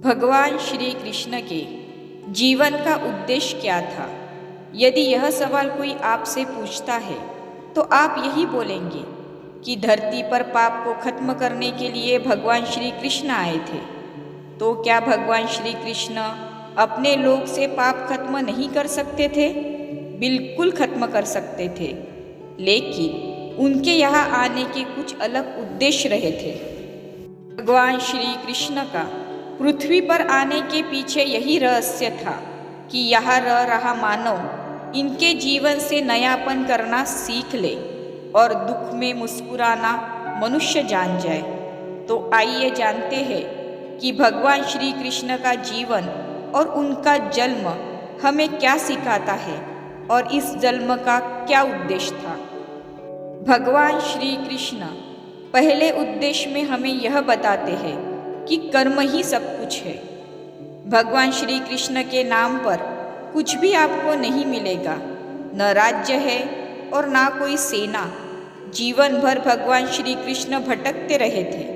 भगवान श्री कृष्ण के जीवन का उद्देश्य क्या था? यदि यह सवाल कोई आपसे पूछता है तो आप यही बोलेंगे कि धरती पर पाप को खत्म करने के लिए भगवान श्री कृष्ण आए थे। तो क्या भगवान श्री कृष्ण अपने लोक से पाप खत्म नहीं कर सकते थे? बिल्कुल खत्म कर सकते थे, लेकिन उनके यहाँ आने के कुछ अलग उद्देश्य रहे थे। भगवान श्री कृष्ण का पृथ्वी पर आने के पीछे यही रहस्य था कि यहाँ रह रहा मानव इनके जीवन से नयापन करना सीख ले और दुख में मुस्कुराना मनुष्य जान जाए। तो आइए जानते हैं कि भगवान श्री कृष्ण का जीवन और उनका जन्म हमें क्या सिखाता है और इस जन्म का क्या उद्देश्य था। भगवान श्री कृष्ण पहले उद्देश्य में हमें यह बताते हैं कि कर्म ही सब कुछ है। भगवान श्री कृष्ण के नाम पर कुछ भी आपको नहीं मिलेगा, न राज्य है और ना कोई सेना। जीवन भर भगवान श्री कृष्ण भटकते रहे थे।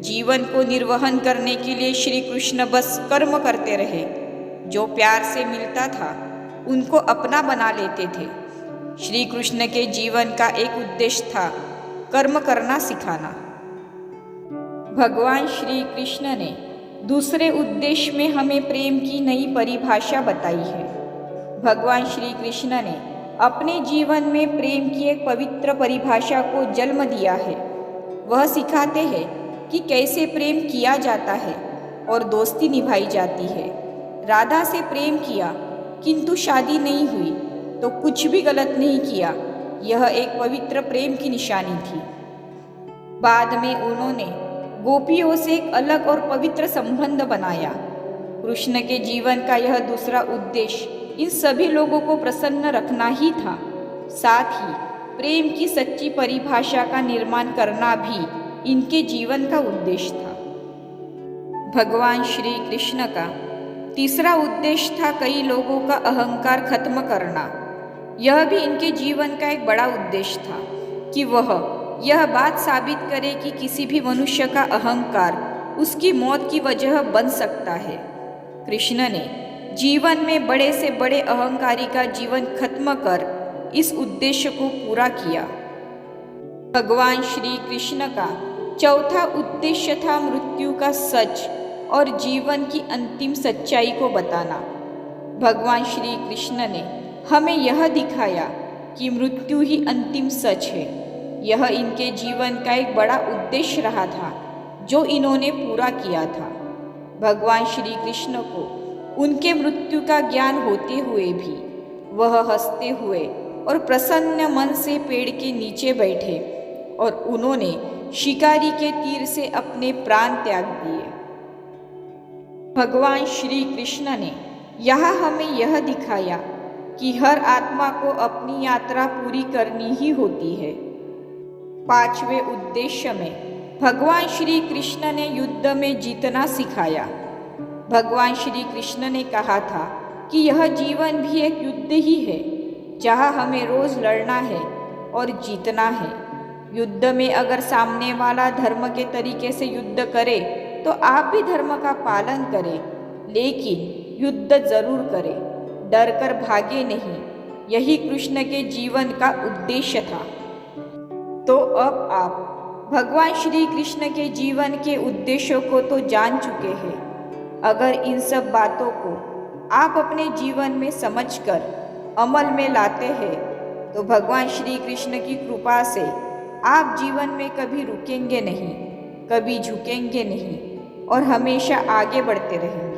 जीवन को निर्वहन करने के लिए श्री कृष्ण बस कर्म करते रहे। जो प्यार से मिलता था उनको अपना बना लेते थे। श्री कृष्ण के जीवन का एक उद्देश्य था कर्म करना सिखाना। भगवान श्री कृष्ण ने दूसरे उद्देश्य में हमें प्रेम की नई परिभाषा बताई है। भगवान श्री कृष्ण ने अपने जीवन में प्रेम की एक पवित्र परिभाषा को जन्म दिया है। वह सिखाते हैं कि कैसे प्रेम किया जाता है और दोस्ती निभाई जाती है। राधा से प्रेम किया किंतु शादी नहीं हुई तो कुछ भी गलत नहीं किया। यह एक पवित्र प्रेम की निशानी थी। बाद में उन्होंने गोपियों से एक अलग और पवित्र संबंध बनाया। कृष्ण के जीवन का यह दूसरा उद्देश्य इन सभी लोगों को प्रसन्न रखना ही था। साथ ही प्रेम की सच्ची परिभाषा का निर्माण करना भी इनके जीवन का उद्देश्य था। भगवान श्री कृष्ण का तीसरा उद्देश्य था कई लोगों का अहंकार खत्म करना। यह भी इनके जीवन का एक बड़ा उद्देश्य था कि वह यह बात साबित करे कि किसी भी मनुष्य का अहंकार उसकी मौत की वजह बन सकता है। कृष्ण ने जीवन में बड़े से बड़े अहंकारी का जीवन खत्म कर इस उद्देश्य को पूरा किया। भगवान श्री कृष्ण का चौथा उद्देश्य था मृत्यु का सच और जीवन की अंतिम सच्चाई को बताना। भगवान श्री कृष्ण ने हमें यह दिखाया कि मृत्यु ही अंतिम सच है। यह इनके जीवन का एक बड़ा उद्देश्य रहा था जो इन्होंने पूरा किया था। भगवान श्री कृष्ण को उनके मृत्यु का ज्ञान होते हुए भी वह हंसते हुए और प्रसन्न मन से पेड़ के नीचे बैठे और उन्होंने शिकारी के तीर से अपने प्राण त्याग दिए। भगवान श्री कृष्ण ने यहाँ हमें यह दिखाया कि हर आत्मा को अपनी यात्रा पूरी करनी ही होती है। पांचवें उद्देश्य में भगवान श्री कृष्ण ने युद्ध में जीतना सिखाया। भगवान श्री कृष्ण ने कहा था कि यह जीवन भी एक युद्ध ही है जहाँ हमें रोज लड़ना है और जीतना है। युद्ध में अगर सामने वाला धर्म के तरीके से युद्ध करे तो आप भी धर्म का पालन करें, लेकिन युद्ध जरूर करें, डर कर भागे नहीं। यही कृष्ण के जीवन का उद्देश्य था। तो अब आप भगवान श्री कृष्ण के जीवन के उद्देश्यों को तो जान चुके हैं। अगर इन सब बातों को आप अपने जीवन में समझकर अमल में लाते हैं तो भगवान श्री कृष्ण की कृपा से आप जीवन में कभी रुकेंगे नहीं, कभी झुकेंगे नहीं और हमेशा आगे बढ़ते रहेंगे।